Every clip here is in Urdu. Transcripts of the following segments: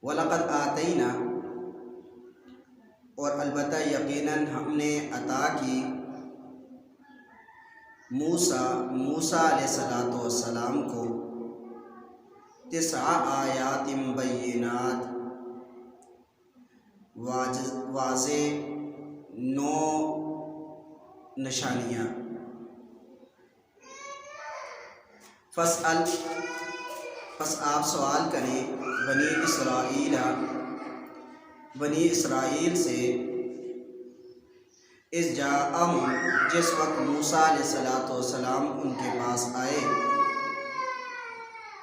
وَلَقَدْ آتَيْنَا، اور البتہ یقیناً ہم نے عطا کی موسیٰ علیہ السلام کو 9 آیات بینات، واضح 9 نشانیاں۔ پس آپ سوال کریں بنی اسرائیل سے، اذ جاءہم، جس وقت موسیٰ علیہ السلام ان کے پاس آئے،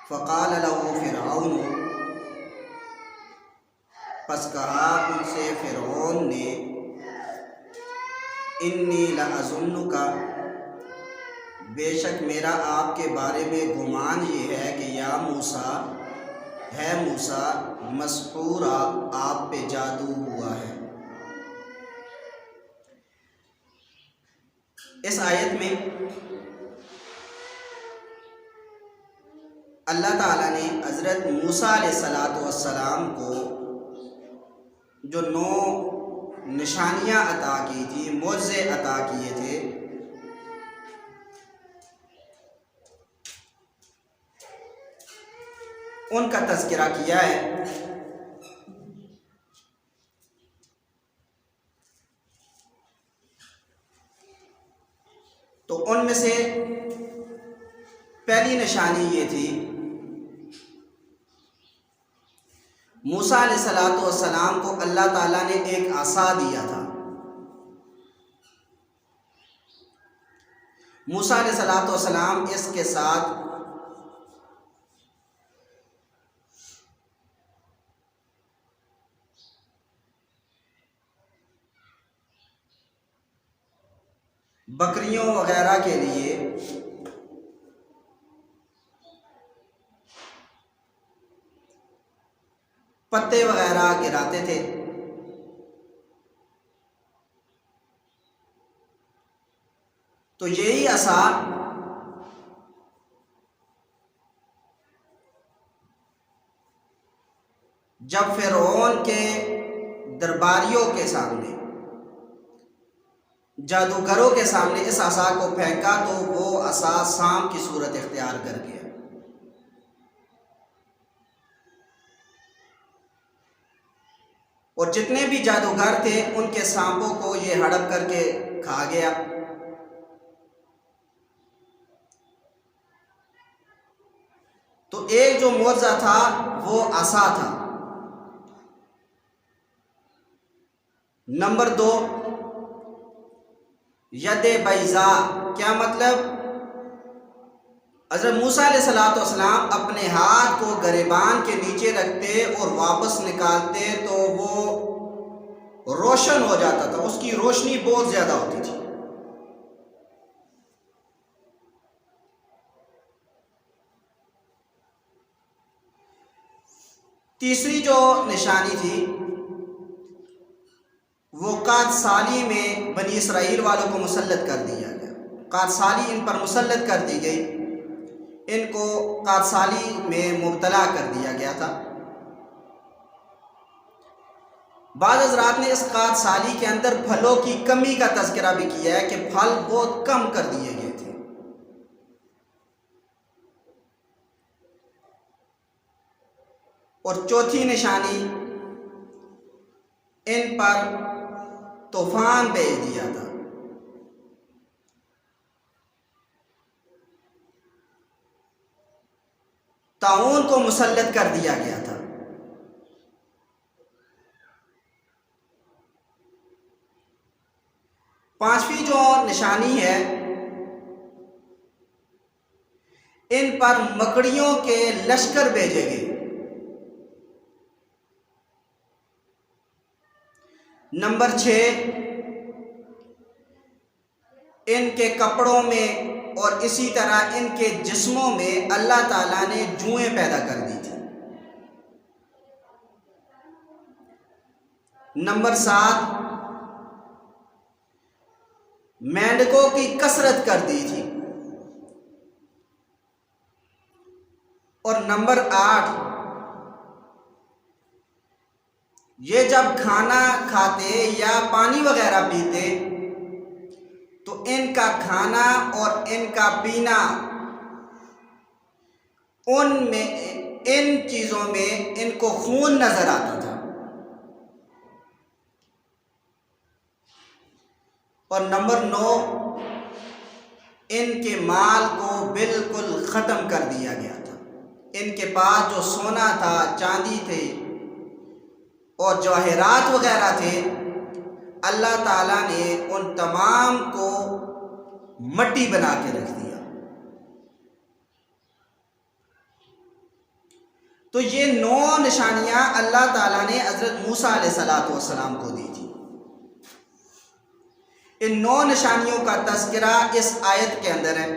فقال لہ فرعون، پس کہا ان سے فرعون نے، انی لأظنک، بے شک میرا آپ کے بارے میں گمان یہ ہے کہ یا موسیٰ، ہے موسیٰ، مسحورا، آپ پہ جادو ہوا ہے۔ اس آیت میں اللہ تعالیٰ نے حضرت موسیٰ علیہ السلام کو جو 9 نشانیاں عطا کی تھی، معجزے عطا کیے تھے، ان کا تذکرہ کیا ہے۔ تو ان میں سے پہلی نشانی یہ تھی، موسیٰ علیہ السلام کو اللہ تعالیٰ نے ایک عصا دیا تھا۔ موسیٰ علیہ السلام اس کے ساتھ بکریوں وغیرہ کے لیے پتے وغیرہ گراتے تھے۔ تو یہی عصا جب فرعون کے درباریوں کے سامنے، جادوگروں کے سامنے اس عصا کو پھینکا تو وہ عصا سانپ کی صورت اختیار کر گیا۔ اور جتنے بھی جادوگر تھے ان کے سانپوں کو یہ ہڑپ کر کے کھا گیا۔ تو ایک جو معجزہ تھا وہ عصا تھا۔ نمبر 2، ید بیضاء، کیا مطلب؟ حضرت موسیٰ علیہ السلام اپنے ہاتھ کو گریبان کے نیچے رکھتے اور واپس نکالتے تو وہ روشن ہو جاتا تھا، اس کی روشنی بہت زیادہ ہوتی تھی۔ تیسری جو نشانی تھی وہ قحط سالی میں بنی اسرائیل والوں کو مسلط کر دیا گیا۔ قحط سالی ان پر مسلط کر دی گئی، ان کو قحط سالی میں مبتلا کر دیا گیا تھا۔ بعض حضرات نے اس قحط سالی کے اندر پھلوں کی کمی کا تذکرہ بھی کیا ہے کہ پھل بہت کم کر دیے گئے تھے۔ اور چوتھی نشانی، ان پر طوفان بھیج دیا تھا۔ طاعون کو مسلط کر دیا گیا تھا۔ پانچویں جو نشانی ہے، ان پر مکڑیوں کے لشکر بھیجے گئے۔ نمبر 6، ان کے کپڑوں میں اور اسی طرح ان کے جسموں میں اللہ تعالیٰ نے جوئیں پیدا کر دی تھی۔ نمبر 7، مینڈکوں کی کثرت کر دی تھی۔ اور نمبر 8، یہ جب کھانا کھاتے یا پانی وغیرہ پیتے تو ان کا کھانا اور ان کا پینا ان چیزوں میں ان کو خون نظر آتا تھا. اور نمبر 9، ان کے مال کو بالکل ختم کر دیا گیا تھا. ان کے پاس جو سونا تھا، چاندی تھے اور جواہرات وغیرہ تھے، اللہ تعالیٰ نے ان تمام کو مٹی بنا کے رکھ دیا. تو یہ 9 نشانیاں اللہ تعالیٰ نے حضرت موسیٰ علیہ السلام کو دی تھی. ان 9 نشانیوں کا تذکرہ اس آیت کے اندر ہے.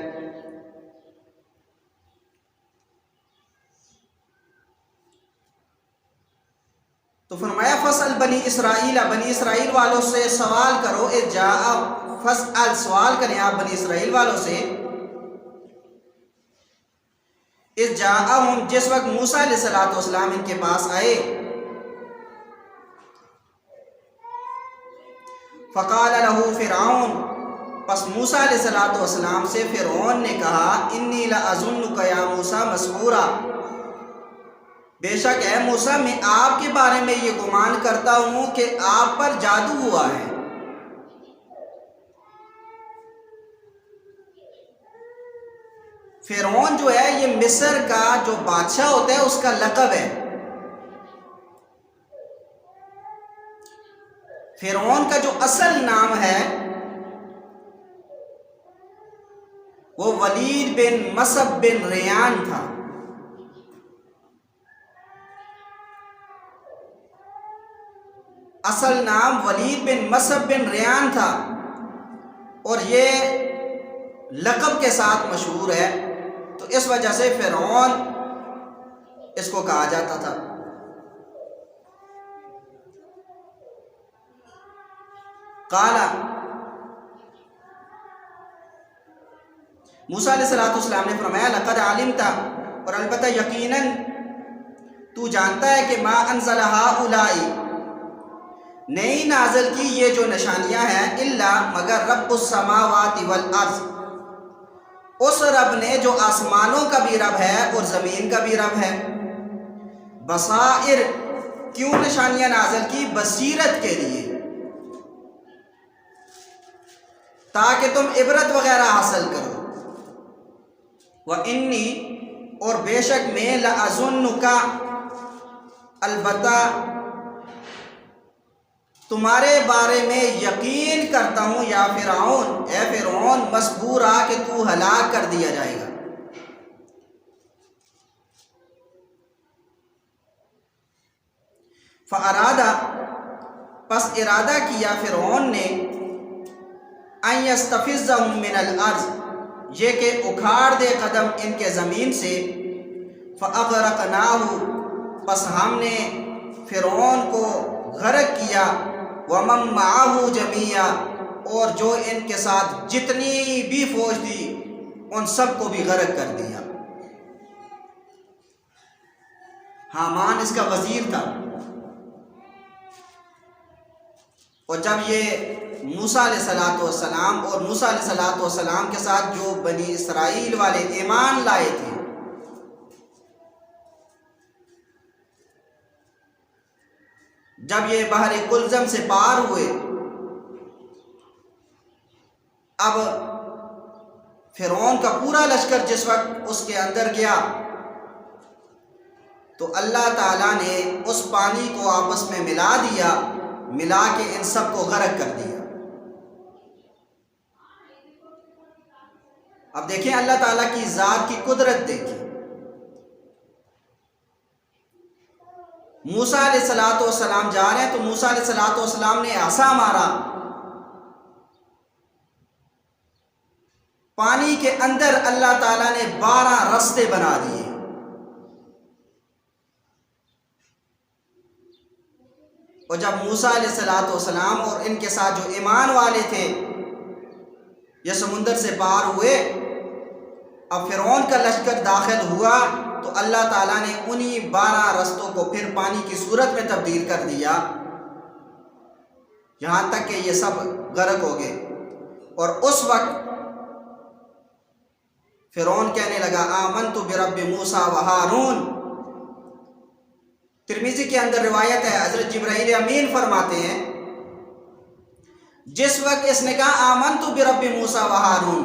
تو فرمایا فَاسْأَلْ بنی اسرائیل، بنی اسرائیل والوں سے سوال کرو. فَاسْأَلْ، سوال کریں آپ بنی اسرائیل والوں سے. اِذْ جَاءَهُمْ، جس وقت موسیٰ علیہ السلام ان کے پاس آئے. فَقَالَ لَهُ فِرْعَوْنُ، پس موسیٰ علیہ السلام سے فرعون نے کہا اِنِّي لَأَظُنُّكَ يَا مُوسَىٰ مَسْحُورًا، بے شک اے موسیٰ میں آپ کے بارے میں یہ گمان کرتا ہوں کہ آپ پر جادو ہوا ہے. فرعون جو ہے یہ مصر کا جو بادشاہ ہوتا ہے اس کا لقب ہے. فرعون کا جو اصل نام ہے وہ ولید بن مصب بن ریان تھا. اصل نام ولید بن مصب بن ریان تھا اور یہ لقب کے ساتھ مشہور ہے، تو اس وجہ سے فرعون اس کو کہا جاتا تھا. قال، موسیٰ علیہ السلام نے فرمایا لقد علمت، اور البتہ یقیناً تو جانتا ہے کہ ما انزل ہؤلاء، نہیں نازل کی یہ جو نشانیاں ہیں، الا مگر رب السماوات والارض، اس رب نے جو آسمانوں کا بھی رب ہے اور زمین کا بھی رب ہے. بصائر، کیوں نشانیاں نازل کی؟ بصیرت کے لیے، تاکہ تم عبرت وغیرہ حاصل کرو. وَإِنِّي، اور بے شک میں، لَأَظُنُّكَ، البتہ تمہارے بارے میں یقین کرتا ہوں، یا فرعون، اے فرعون، مسبورا، کہ تو ہلاک کر دیا جائے گا. فَأَرَادَ، پس ارادہ کیا فرعون نے، أَن يَسْتَفِزَّهُم مِّنَ الْأَرْضِ، یہ کہ اکھاڑ دے قدم ان کے زمین سے. فَأَغْرَقْنَاهُ، پس ہم نے فرعون کو غرق کیا. وَمَن مَّعَهُ جَمِيعًا، اور جو ان کے ساتھ جتنی بھی فوج تھی ان سب کو بھی غرق کر دیا. حامان اس کا وزیر تھا، اور جب یہ موسیٰ علیہ السلام اور موسیٰ علیہ السلام کے ساتھ جو بنی اسرائیل والے ایمان لائے تھے، جب یہ بحر کلزم سے پار ہوئے، اب فرعون کا پورا لشکر جس وقت اس کے اندر گیا تو اللہ تعالیٰ نے اس پانی کو آپس میں ملا دیا، ملا کے ان سب کو غرق کر دیا. اب دیکھیں اللہ تعالیٰ کی ذات کی قدرت دیکھیں. موسیٰ علیہ السلام جا رہے ہیں تو موسیٰ علیہ السلام نے عصا مارا، پانی کے اندر اللہ تعالیٰ نے 12 رستے بنا دیے. اور جب موسیٰ علیہ السلام اور ان کے ساتھ جو ایمان والے تھے یہ سمندر سے پار ہوئے، اب فرعون کا لشکر داخل ہوا تو اللہ تعالیٰ نے انہی 12 رستوں کو پھر پانی کی صورت میں تبدیل کر دیا یہاں تک کہ یہ سب غرق ہو گئے۔ اور اس وقت فرعون کہنے لگا آمنت برب موسیٰ و ہارون۔ ترمذی کے اندر روایت ہے، حضرت جبرائیل امین فرماتے ہیں جس وقت اس نے کہا آمنت برب موسیٰ و ہارون،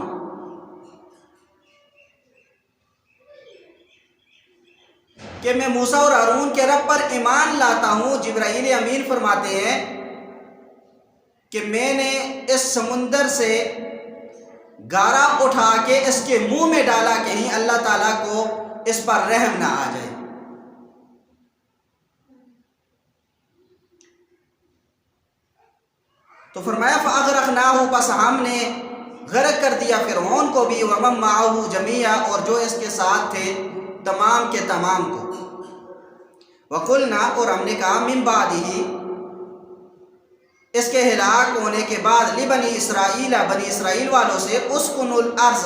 کہ میں موسیٰ اور ہارون کے رب پر ایمان لاتا ہوں، جبرائیل امین فرماتے ہیں کہ میں نے اس سمندر سے گارا اٹھا کے اس کے منہ میں ڈالا، کہیں اللہ تعالیٰ کو اس پر رحم نہ آ جائے۔ تو فرمایا فَأَغْرَقْنَاهُ، پس ہم نے غرق کر دیا فرعون کو بھی، وَمَن مَّعَهُ جَمِيعًا، اور جو اس کے ساتھ تھے تمام کے تمام کو۔ وَقُلْنَا، اور ہم نے کہا مِن بَعْدِهِ، اس کے ہلاک ہونے کے بعد، لِبَنِي اسرائیل، بنی اسرائیل والوں سے، اسْكُنُوا الْأَرْضَ،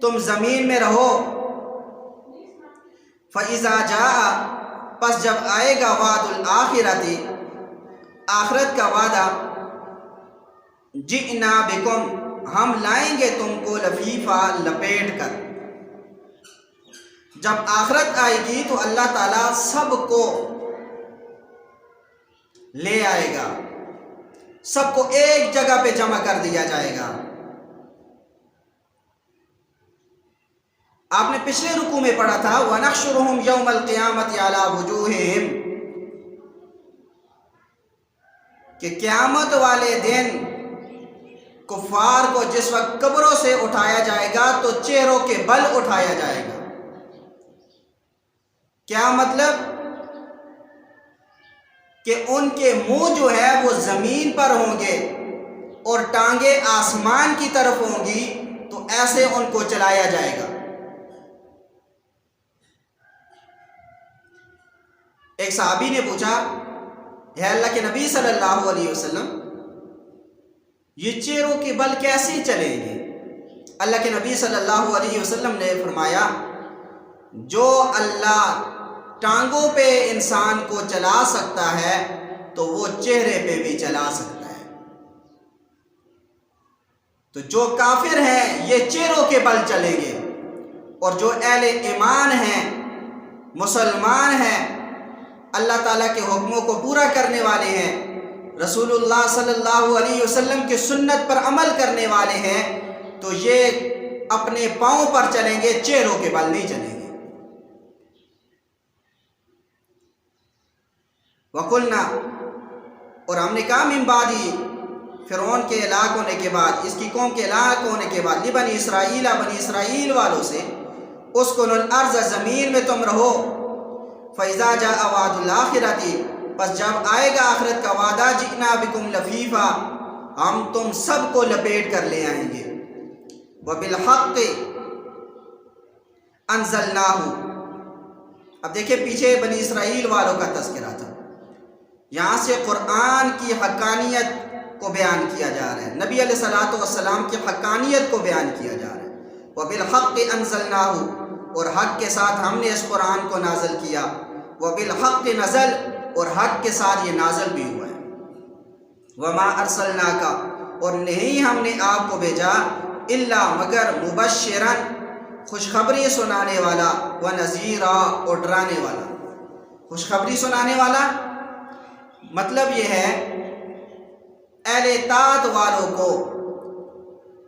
تم زمین میں رہو، فَإِذَا جَاءَ، پس جب آئے گا وعد الآخرۃ، آخرت کا وعدہ، جئنا بکم، ہم لائیں گے تم کو لفیفا، لپیٹ کر۔ جب آخرت آئے گی تو اللہ تعالیٰ سب کو لے آئے گا، سب کو ایک جگہ پہ جمع کر دیا جائے گا۔ آپ نے پچھلے رکوع میں پڑھا تھا وَنَحْشُرُهُمْ يَوْمَ الْقِيَامَةِ عَلَى وُجُوهِهِمْ، کہ قیامت والے دن کفار کو جس وقت قبروں سے اٹھایا جائے گا تو چہروں کے بل اٹھایا جائے گا۔ کیا مطلب؟ کہ ان کے منہ جو ہے وہ زمین پر ہوں گے اور ٹانگیں آسمان کی طرف ہوں گی، تو ایسے ان کو چلایا جائے گا۔ ایک صحابی نے پوچھا ہے اللہ کے نبی صلی اللہ علیہ وسلم، یہ چہروں کے بل کیسے چلیں گے؟ اللہ کے نبی صلی اللہ علیہ وسلم نے فرمایا جو اللہ ٹانگوں پہ انسان کو چلا سکتا ہے تو وہ چہرے پہ بھی چلا سکتا ہے۔ تو جو کافر ہیں یہ چہروں کے بل چلیں گے، اور جو اہل ایمان ہیں، مسلمان ہیں، اللہ تعالیٰ کے حکموں کو پورا کرنے والے ہیں، رسول اللہ صلی اللہ علیہ وسلم کی سنت پر عمل کرنے والے ہیں، تو یہ اپنے پاؤں پر چلیں گے، چہروں کے بل نہیں چلیں گے۔ وَقُلْنَا، اور ہم نے کہا من بعدی، فرعون کے ہلاک ہونے کے بعد، اس کی قوم کے ہلاک ہونے کے بعد، لِبَنِي اسرائیل، بنی اسرائیل والوں سے، اسْكُنُوا الْأَرْضَ، زمین میں تم رہو، فَإِذَا جَاءَ وَعْدُ الْآخِرَةِ، پس جب آئے گا آخرت کا وعدہ، جِئْنَا بِكُمْ لَفِيفًا، ہم تم سب کو لپیٹ کر لے آئیں گے۔ وَبِالْحَقِّ أَنزَلْنَاهُ، اب دیکھیں پیچھے بنی اسرائیل والوں کا تذکرہ تھا، یہاں سے قرآن کی حقانیت کو بیان کیا جا رہا ہے، نبی علیہ الصلوۃ والسلام کی حقانیت کو بیان کیا جا رہا ہے۔ وَبِالْحَقِّ أَنزَلْنَاهُ، اور حق کے ساتھ ہم نے اس قرآن کو نازل کیا، وَبِالْحَقِّ نزل، اور حق کے ساتھ یہ نازل بھی ہوا ہے۔ وَمَا أَرْسَلْنَاكَ، اور نہیں ہم نے آپ کو بھیجا، إِلَّا مگر مُبَشِّرًا، خوشخبری سنانے والا، وَنَذِيرًا، اور ڈرانے والا۔ خوشخبری سنانے والا مطلب یہ ہے اہل اطاعت والوں کو،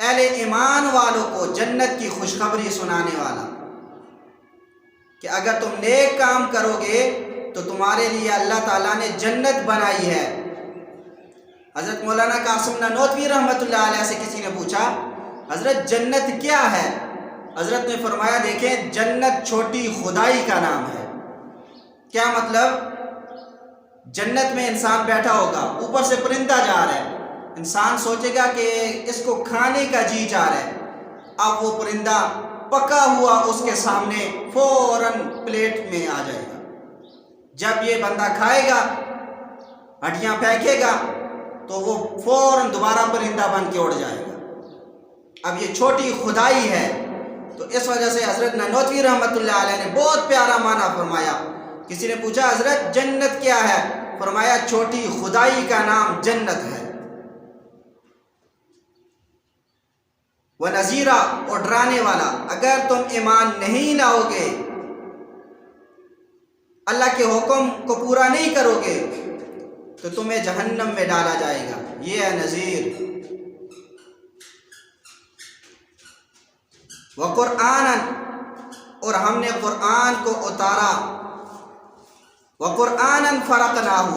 اہل ایمان والوں کو جنت کی خوشخبری سنانے والا، کہ اگر تم نیک کام کرو گے تو تمہارے لیے اللہ تعالیٰ نے جنت بنائی ہے۔ حضرت مولانا قاسم نانوتوی رحمۃ اللہ علیہ سے کسی نے پوچھا حضرت جنت کیا ہے؟ حضرت نے فرمایا دیکھیں جنت چھوٹی خدائی کا نام ہے۔ کیا مطلب؟ جنت میں انسان بیٹھا ہوگا، اوپر سے پرندہ جا رہا ہے، انسان سوچے گا کہ اس کو کھانے کا جی چاہ رہا ہے، اب وہ پرندہ پکا ہوا اس کے سامنے فوراً پلیٹ میں آ جائے گا، جب یہ بندہ کھائے گا، ہڈیاں پھینکے گا، تو وہ فوراً دوبارہ پرندہ بن کے اڑ جائے گا۔ اب یہ چھوٹی خدائی ہے، تو اس وجہ سے حضرت نانوتوی رحمۃ اللہ علیہ نے بہت پیارا معنی فرمایا کسی نے پوچھا حضرت جنت کیا ہے؟ فرمایا چھوٹی خدائی کا نام جنت ہے۔ وَنَذِيرًا، اور ڈرانے والا، اگر تم ایمان نہیں لاؤ گے، اللہ کے حکم کو پورا نہیں کرو گے تو تمہیں جہنم میں ڈالا جائے گا۔ یہ ہے نذیر۔ وَقُرْآنًا، اور ہم نے قرآن کو اتارا۔ وَقُرْآنًا فَرَقْنَاهُ،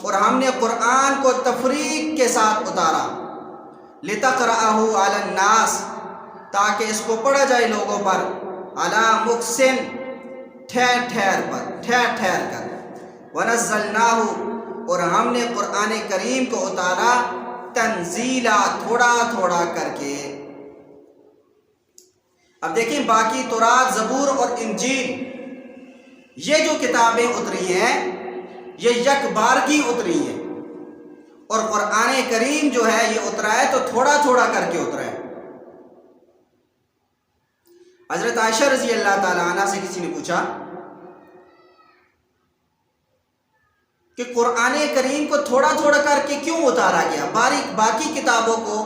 اور ہم نے قرآن کو تفریق کے ساتھ اتارا۔ لِتَقْرَأَهُ عَلَى النَّاسِ، تاکہ اس کو پڑھا جائے لوگوں پر، عَلَى مُقْسٍ، ٹھہر ٹھہر پر، ٹھہر ٹھہر کر۔ وَنَزَّلْنَاهُ، اور ہم نے قرآن کریم کو اتارا تنزیلا، تھوڑا تھوڑا کر کے۔ اب دیکھیں باقی تورات، زبور اور انجیل، یہ جو کتابیں اتری ہیں یہ یک بارگی اتری ہیں، اور قرآن کریم جو ہے یہ اترا ہے تو تھوڑا تھوڑا کر کے اترا ہے۔ حضرت عائشہ رضی اللہ تعالی عنہ سے کسی نے پوچھا کہ قرآن کریم کو تھوڑا تھوڑا کر کے کیوں اتارا گیا، باقی کتابوں کو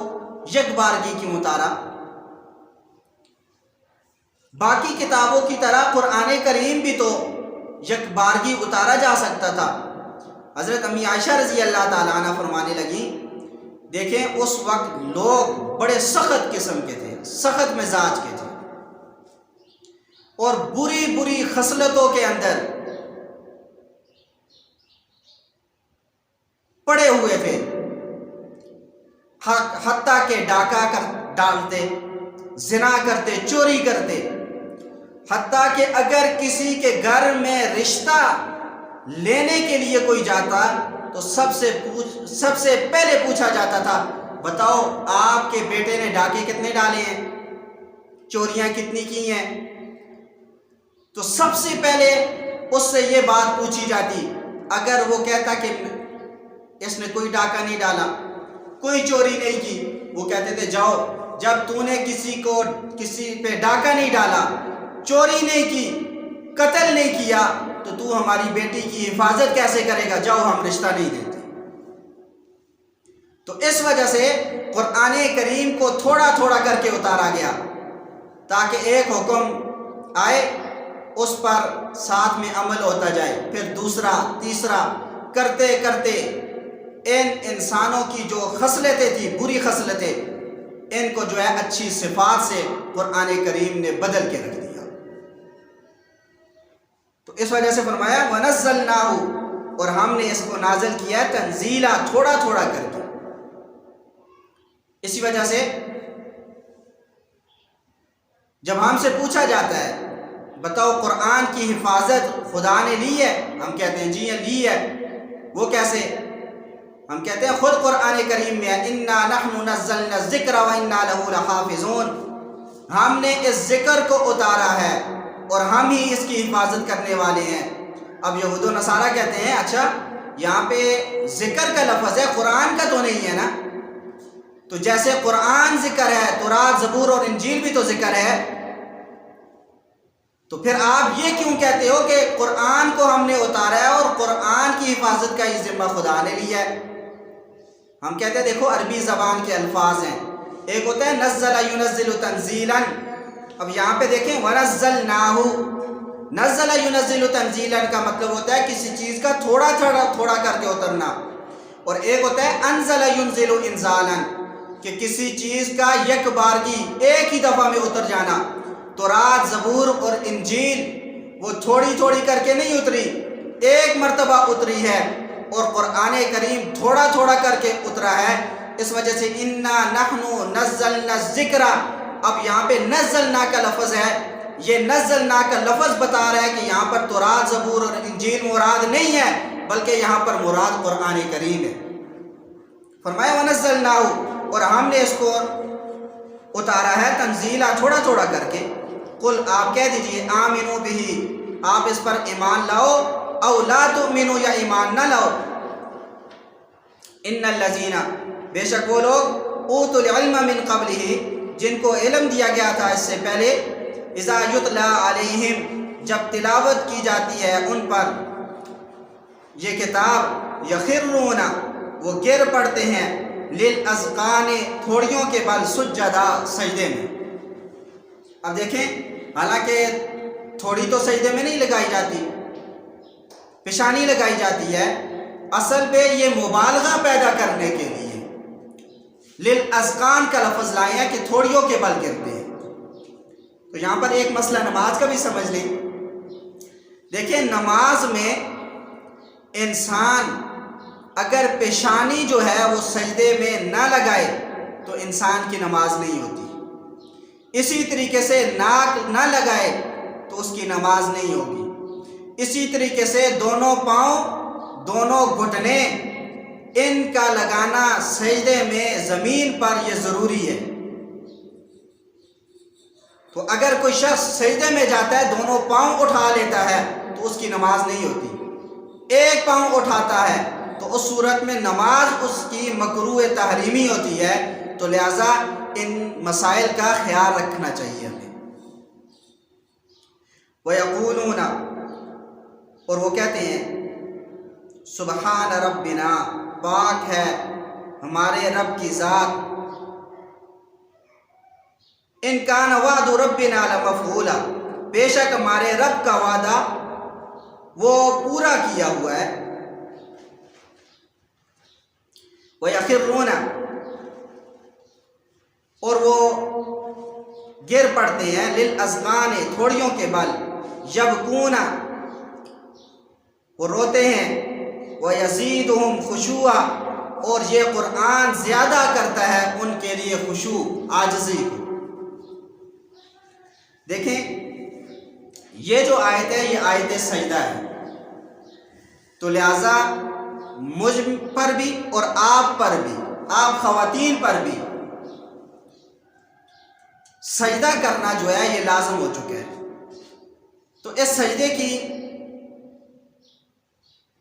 یک بارگی کیوں اتارا؟ باقی کتابوں کی طرح قرآن کریم بھی تو یک بارگی اتارا جا سکتا تھا۔ حضرت امی عائشہ رضی اللہ تعالیٰ عنہ فرمانے لگی، دیکھیں اس وقت لوگ بڑے سخت قسم کے تھے، سخت مزاج کے تھے، اور بری بری خصلتوں کے اندر پڑے ہوئے تھے، حتیٰ کہ ڈاکہ ڈالتے، زنا کرتے، چوری کرتے، حتیٰ کہ اگر کسی کے گھر میں رشتہ لینے کے لیے کوئی جاتا تو سب سے پہلے پوچھا جاتا تھا، بتاؤ آپ کے بیٹے نے ڈاکے کتنے ڈالے ہیں، چوریاں کتنی کی ہیں؟ تو سب سے پہلے اس سے یہ بات پوچھی جاتی۔ اگر وہ کہتا کہ اس نے کوئی ڈاکہ نہیں ڈالا، کوئی چوری نہیں کی، وہ کہتے تھے جاؤ، جب تو نے کسی پہ ڈاکہ نہیں ڈالا، چوری نہیں کی، قتل نہیں کیا، تو ہماری بیٹی کی حفاظت کیسے کرے گا؟ جاؤ، ہم رشتہ نہیں دیتے۔ تو اس وجہ سے قرآن کریم کو تھوڑا تھوڑا کر کے اتارا گیا تاکہ ایک حکم آئے اس پر ساتھ میں عمل ہوتا جائے، پھر دوسرا، تیسرا، کرتے کرتے ان انسانوں کی جو خصلتیں تھیں، بری خصلتیں، ان کو جو ہے اچھی صفات سے قرآن کریم نے بدل کے رکھ دیا۔ تو اس وجہ سے فرمایا وَنَزَّلْنَاهُ، اور ہم نے اس کو نازل کیا تنزیلا، تھوڑا تھوڑا کر کے۔ اسی وجہ سے جب ہم سے پوچھا جاتا ہے بتاؤ قرآن کی حفاظت خدا نے لی ہے، ہم کہتے ہیں جی لی ہے۔ وہ کیسے؟ ہم کہتے ہیں خود قرآن کریم میں اِنَّا نَحْنُ نَزَّلْنَا الذِّكْرَ وَإِنَّا لَهُ لَحَافِظُونَ، ہم نے اس ذکر کو اتارا ہے اور ہم ہی اس کی حفاظت کرنے والے ہیں۔ اب یہود و نصارہ کہتے ہیں اچھا یہاں پہ ذکر کا لفظ ہے، قرآن کا تو نہیں ہے نا، تو جیسے قرآن ذکر ہے، تورات، زبور اور انجیل بھی تو ذکر ہے، تو پھر آپ یہ کیوں کہتے ہو کہ قرآن کو ہم نے اتارا ہے اور قرآن کی حفاظت کا یہ ذمہ خدا نے لیا ہے؟ ہم کہتے ہیں دیکھو عربی زبان کے الفاظ ہیں، ایک ہوتا ہے نزل ينزل تنزیلا، اب یہاں پہ دیکھیں وَنَزَّلْنَاهُ، نزل ينزل تنزیلا کا مطلب ہوتا ہے کسی چیز کا تھوڑا تھوڑا کر کے اترنا، اور ایک ہوتا ہے انزل ينزل انزالا، کہ کسی چیز کا یک بارگی ایک ہی دفعہ میں اتر جانا۔ تورات، زبور اور انجیل وہ تھوڑی تھوڑی کر کے نہیں اتری، ایک مرتبہ اتری ہے، اور قرآن کریم تھوڑا تھوڑا کر کے اترا ہے۔ اس وجہ سے اِنَّا نَحْنُ نَزَّلْنَا الذِّكْرَ، اب یہاں پہ نزلنا کا لفظ ہے، یہ نزلنا کا لفظ بتا رہا ہے کہ یہاں پر تورات، زبور اور انجیل مراد نہیں ہے، بلکہ یہاں پر مراد قرآن کریم ہے۔ فرمایا وَنَزَّلْنَاهُ، اور ہم نے اس کو اتارا ہے تنزیلا، تھوڑا تھوڑا کر کے۔ قل، آپ کہہ دیجئے آمنوا بہ، آپ اس پر ایمان لاؤ، او لا تؤمنوا، یا ایمان نہ لاؤ۔ ان الذین، بے شک وہ لوگ اوتوا العلم من قبلہ، جن کو علم دیا گیا تھا اس سے پہلے، اذا یتلی علیہم، جب تلاوت کی جاتی ہے ان پر یہ کتاب، یخرون وہ گر پڑتے ہیں، للاذقان تھوڑیوں کے بل، سجدہ سجدے میں۔ اب دیکھیں، حالانکہ تھوڑی تو سجدے میں نہیں لگائی جاتی، پیشانی لگائی جاتی ہے، اصل پہ یہ مبالغہ پیدا کرنے کے لیے للاذقان کا لفظ لائے ہیں کہ تھوڑیوں کے بل گرتے ہیں۔ تو یہاں پر ایک مسئلہ نماز کا بھی سمجھ لیں۔ دیکھیں، نماز میں انسان اگر پیشانی جو ہے وہ سجدے میں نہ لگائے تو انسان کی نماز نہیں ہوتی۔ اسی طریقے سے ناک نہ لگائے تو اس کی نماز نہیں ہوگی۔ اسی طریقے سے دونوں پاؤں، دونوں گھٹنے، ان کا لگانا سجدے میں زمین پر یہ ضروری ہے۔ تو اگر کوئی شخص سجدے میں جاتا ہے، دونوں پاؤں اٹھا لیتا ہے تو اس کی نماز نہیں ہوتی۔ ایک پاؤں اٹھاتا ہے تو اس صورت میں نماز اس کی مکروہ تحریمی ہوتی ہے۔ تو لہٰذا ان مسائل کا خیال رکھنا چاہیے ہمیں۔ وَيَقُولُونَ اور وہ کہتے ہیں، سبحان ربنا پاک ہے ہمارے رب کی ذات، ان کان وعد ربنا لمفعولا بے شک ہمارے رب کا وعدہ وہ پورا کیا ہوا ہے۔ وَيَخِرُّونَ اور وہ گر پڑتے ہیں، للاذقان تھوڑیوں کے بل، یبکون وہ روتے ہیں، وَيَزِيدُهُمْ خُشُوعًا اور یہ قرآن زیادہ کرتا ہے ان کے لیے خشوع، عاجزی کو۔ دیکھیں، یہ جو آیت ہے یہ آیت سجدہ ہے، تو لہٰذا مجھ پر بھی اور آپ پر بھی، آپ خواتین پر بھی سجدہ کرنا جو ہے یہ لازم ہو چکا ہے۔ تو اس سجدے کی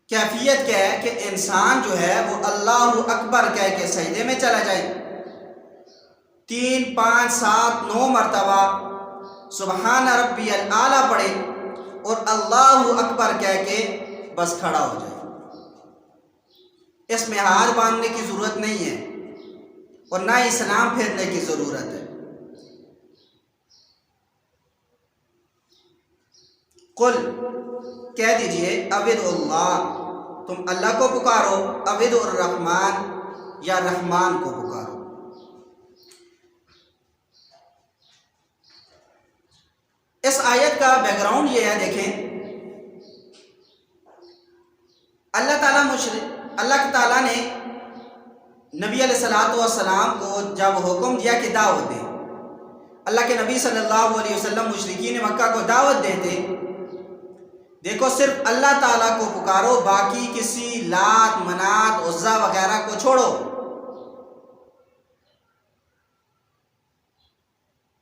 کیفیت کیا ہے کہ انسان جو ہے وہ اللہ اکبر کہہ کے سجدے میں چلا جائے، 3، 5، 7، 9 مرتبہ سبحان ربی الاعلیٰ پڑھے اور اللہ اکبر کہہ کے بس کھڑا ہو جائے۔ اس میں ہاتھ باندھنے کی ضرورت نہیں ہے اور نہ ہی سلام پھیرنے کی ضرورت ہے۔ قل کہہ دیجئے، اودعوا اللہ تم اللہ کو پکارو، اودعوا الرحمن یا رحمان کو پکارو۔ اس آیت کا بیک گراؤنڈ یہ ہے، دیکھیں اللہ تعالیٰ نے نبی علیہ الصلوۃ والسلام کو جب حکم دیا کہ دعوت دیں، اللہ کے نبی صلی اللہ علیہ وسلم مشرکین مکہ کو دعوت دیتے، دیکھو صرف اللہ تعالیٰ کو پکارو، باقی کسی لات، منات، عزا وغیرہ کو چھوڑو۔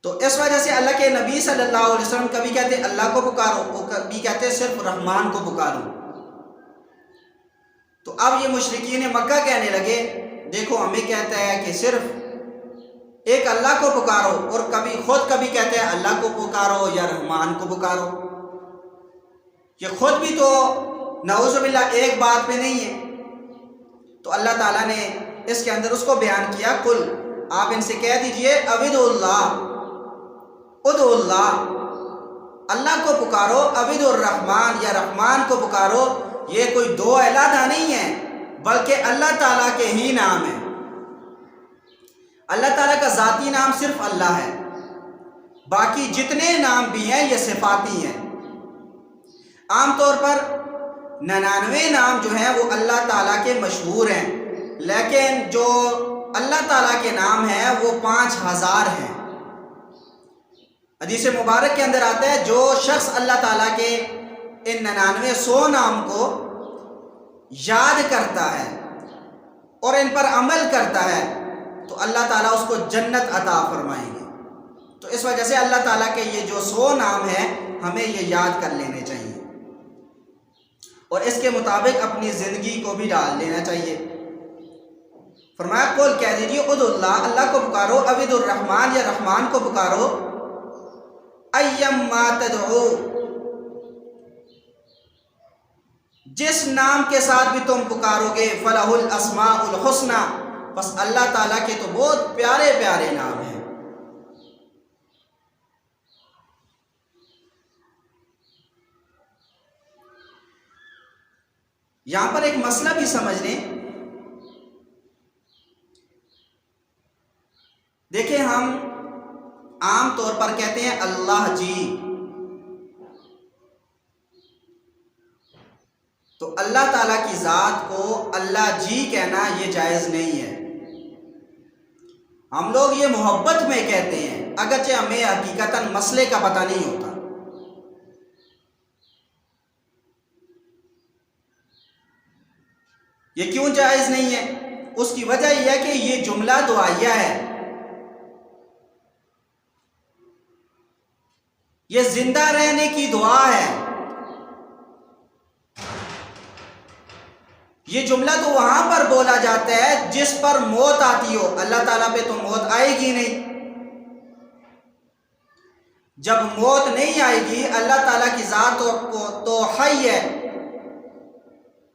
تو اس وجہ سے اللہ کے نبی صلی اللہ علیہ وسلم کبھی کہتے اللہ کو پکارو، اور کبھی کہتے صرف رحمان کو پکارو۔ تو اب یہ مشرکین مکہ کہنے لگے، دیکھو ہمیں کہتا ہے کہ صرف ایک اللہ کو پکارو، اور کبھی کہتے ہیں اللہ کو پکارو یا رحمان کو پکارو۔ یہ خود بھی تو نعوذ باللہ ایک بات پہ نہیں ہے۔ تو اللہ تعالیٰ نے اس کے اندر اس کو بیان کیا، قل آپ ان سے کہہ دیجئے، اودعوا اللہ ادعوا اللہ، اللہ کو پکارو، اودعوا الرحمن یا رحمان کو پکارو۔ یہ کوئی دو علیحدہ نہیں ہے، بلکہ اللہ تعالیٰ کے ہی نام ہے۔ اللہ تعالیٰ کا ذاتی نام صرف اللہ ہے، باقی جتنے نام بھی ہیں یہ صفاتی ہیں۔ عام طور پر 99 نام جو ہیں وہ اللہ تعالیٰ کے مشہور ہیں، لیکن جو اللہ تعالیٰ کے نام ہیں وہ 5000 ہیں۔ حدیث مبارک کے اندر آتا ہے، جو شخص اللہ تعالیٰ کے ان 99 نام کو یاد کرتا ہے اور ان پر عمل کرتا ہے تو اللہ تعالیٰ اس کو جنت عطا فرمائیں گے۔ تو اس وجہ سے اللہ تعالیٰ کے یہ جو 100 نام ہیں ہمیں یہ یاد کر لینے چاہیے اور اس کے مطابق اپنی زندگی کو بھی ڈال لینا چاہیے۔ فرمایا قل کہہ دیجیے، ادعوا اللہ، اللہ کو پکارو، اودعوا الرحمن یا رحمان کو پکارو، ایما تدعو جس نام کے ساتھ بھی تم پکارو گے فلہ الاسماء الحسنی، بس اللہ تعالیٰ کے تو بہت پیارے پیارے نام ہیں۔ یہاں پر ایک مسئلہ بھی سمجھ لیں۔ دیکھیں، ہم عام طور پر کہتے ہیں اللہ جی، تو اللہ تعالیٰ کی ذات کو اللہ جی کہنا یہ جائز نہیں ہے۔ ہم لوگ یہ محبت میں کہتے ہیں، اگرچہ ہمیں حقیقتاً مسئلے کا پتہ نہیں ہوتا۔ یہ کیوں جائز نہیں ہے؟ اس کی وجہ یہ ہے کہ یہ جملہ دعائیہ ہے، یہ زندہ رہنے کی دعا ہے۔ یہ جملہ تو وہاں پر بولا جاتا ہے جس پر موت آتی ہو، اللہ تعالیٰ پہ تو موت آئے گی نہیں۔ جب موت نہیں آئے گی، اللہ تعالیٰ کی ذات تو حی ہے،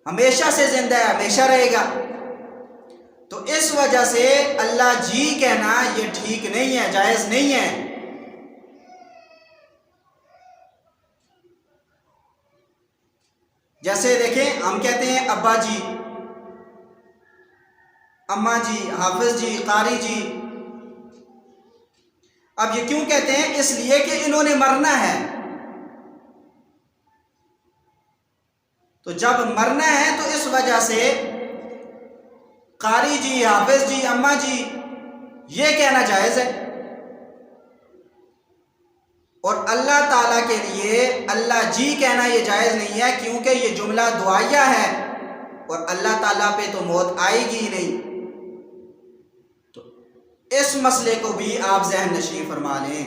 ہمیشہ سے زندہ ہے، ہمیشہ رہے گا، تو اس وجہ سے اللہ جی کہنا یہ ٹھیک نہیں ہے، جائز نہیں ہے۔ جیسے دیکھیں، ہم کہتے ہیں ابا جی، اماں جی، حافظ جی، قاری جی۔ اب یہ کیوں کہتے ہیں؟ اس لیے کہ انہوں نے مرنا ہے، تو جب مرنا ہے تو اس وجہ سے قاری جی، حافظ جی، اماں جی یہ کہنا جائز ہے۔ اور اللہ تعالیٰ کے لیے اللہ جی کہنا یہ جائز نہیں ہے، کیونکہ یہ جملہ دعائیہ ہے اور اللہ تعالیٰ پہ تو موت آئے گی ہی نہیں۔ تو اس مسئلے کو بھی آپ ذہن نشین فرما لیں۔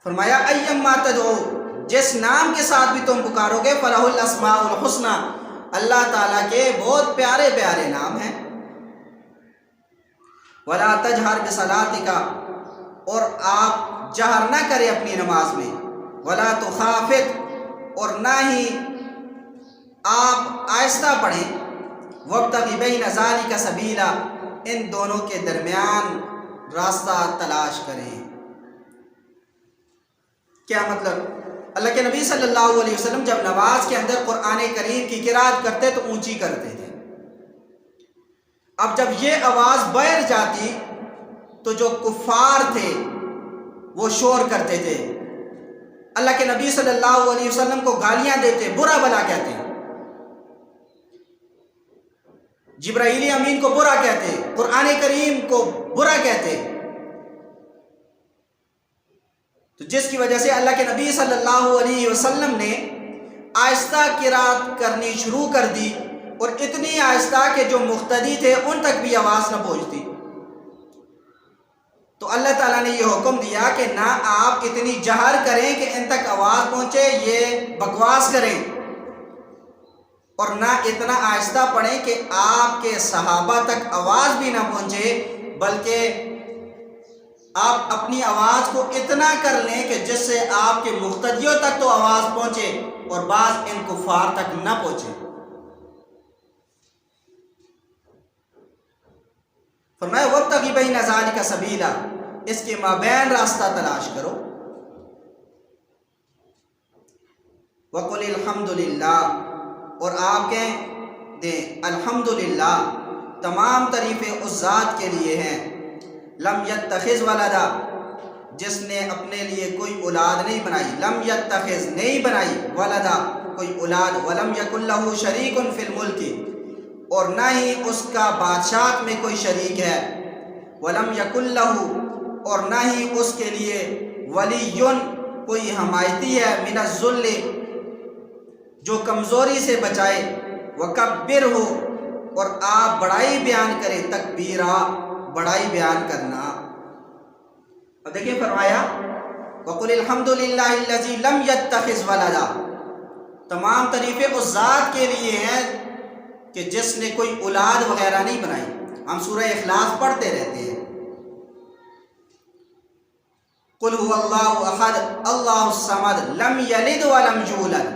فرمایا ایما تدعو، جس نام کے ساتھ بھی تم پکارو گے فلہ الاسماء الحسنی، اللہ تعالیٰ کے بہت پیارے پیارے نام ہیں۔ ولا تجہر بصلاتک، اور آپ جہر نہ کریں اپنی نماز میں، ولا تخافت، اور نہ ہی آپ آہستہ پڑھیں، وابتغ بین ذلک سبیلا، ان دونوں کے درمیان راستہ تلاش کریں۔ کیا مطلب؟ اللہ کے نبی صلی اللہ علیہ وسلم جب نماز کے اندر قرآن کریم کی قرات کرتے تو اونچی کرتے تھے۔ اب جب یہ آواز باہر جاتی تو جو کفار تھے وہ شور کرتے تھے، اللہ کے نبی صلی اللہ علیہ وسلم کو گالیاں دیتے، برا بلا کہتے، جبرائیل امین کو برا کہتے، قرآن کریم کو برا کہتے، تو جس کی وجہ سے اللہ کے نبی صلی اللہ علیہ وسلم نے آہستہ قرات کرنی شروع کر دی، اور اتنی آہستہ کہ جو مقتدی تھے ان تک بھی آواز نہ پہنچتی۔ تو اللہ تعالیٰ نے یہ حکم دیا کہ نہ آپ اتنی جہر کریں کہ ان تک آواز پہنچے، یہ بکواس کریں، اور نہ اتنا آہستہ پڑھیں کہ آپ کے صحابہ تک آواز بھی نہ پہنچے، بلکہ آپ اپنی آواز کو اتنا کر لیں کہ جس سے آپ کے مقتدیوں تک تو آواز پہنچے اور بعض ان کفار تک نہ پہنچے۔ فرمایا وابتغ بین ذلک سبیلا، اس کے مابین راستہ تلاش کرو۔ وقل الحمدللہ، اور آپ کہیں دیں الحمدللہ، تمام تعریفیں اس ذات کے لیے ہیں، لم یتخذ ولدا، جس نے اپنے لیے کوئی اولاد نہیں بنائی، لم یتخذ نہیں بنائی، ولدا کوئی اولاد، ولم یکن لہ شریک فی الملک، اور نہ ہی اس کا بادشاہت میں کوئی شریک ہے، ولم یکن لہ، اور نہ ہی اس کے لیے ولی کوئی حمایتی ہے، من الذل، جو کمزوری سے بچائے، وکبرہ، اور آپ بڑائی بیان کریں، تکبیرا، بڑائی بیان کرنا۔ اب دیکھیں فرمایا وَقُلِ الْحَمْدُ لِلَّهِ الَّذِي لَمْ يَتَّخِذْ وَلَدًا، تمام تعریفیں اس ذات کے لیے ہیں کہ جس نے کوئی اولاد وغیرہ نہیں بنائی۔ ہم سورہ اخلاص پڑھتے رہتے ہیں، قل هو اللہ احد اللہ الصمد لم یلد ولم یولد۔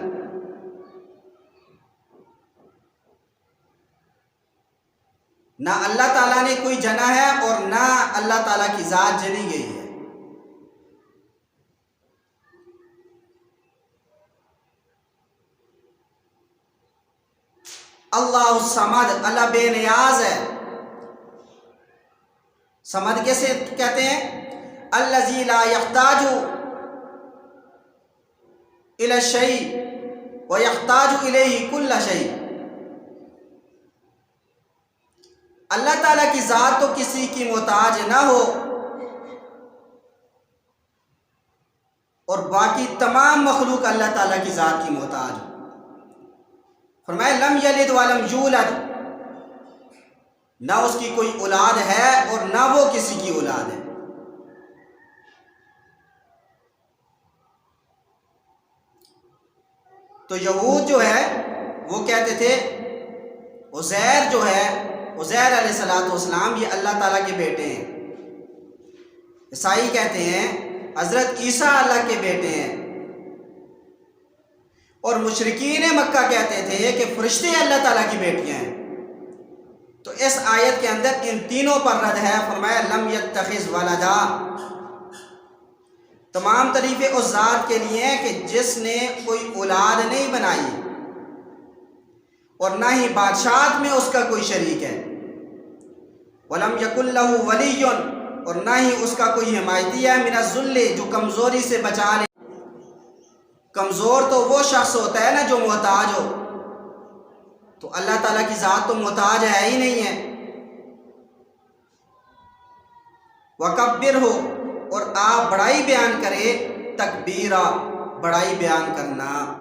نہ اللہ تعالیٰ نے کوئی جنا ہے اور نہ اللہ تعالیٰ کی ذات جنی گئی ہے۔ اللہ الصمد، اللہ بے نیاز ہے۔ صمد کیسے کہتے ہیں؟ الذی لا یحتاج الی الشیء ویحتاج الیہ کل شیء۔ اللہ تعالیٰ کی ذات تو کسی کی محتاج نہ ہو اور باقی تمام مخلوق اللہ تعالیٰ کی ذات کی محتاج ہو۔ فرمایا لم یلد ولم یولد، نہ اس کی کوئی اولاد ہے اور نہ وہ کسی کی اولاد ہے۔ تو یہود جو ہے وہ کہتے تھے عزیر جو ہے، عزیر علیہ السلام یہ اللہ تعالیٰ کے بیٹے ہیں۔ عیسائی کہتے ہیں حضرت عیسیٰ اللہ کے بیٹے ہیں، اور مشرکین مکہ کہتے تھے کہ فرشتے اللہ تعالیٰ کی بیٹیاں ہیں۔ تو اس آیت کے اندر ان تینوں پر رد ہے۔ فرمایا لم یتخذ ولدا، تمام تعریفیں اس ذات کے لیے ہیں کہ جس نے کوئی اولاد نہیں بنائی اور نہ ہی بادشاہت میں اس کا کوئی شریک ہے۔ ولم یکن لہ ولی، اور نہ ہی اس کا کوئی حمایتی ہے، من الذل، جو کمزوری سے بچا لے۔ کمزور تو وہ شخص ہوتا ہے نا جو محتاج ہو، تو اللہ تعالیٰ کی ذات تو محتاج ہے ہی نہیں ہے۔ وَكَبِّرْهُ، اور آپ بڑائی بیان کرے، تکبیرہ، بڑائی بیان کرنا۔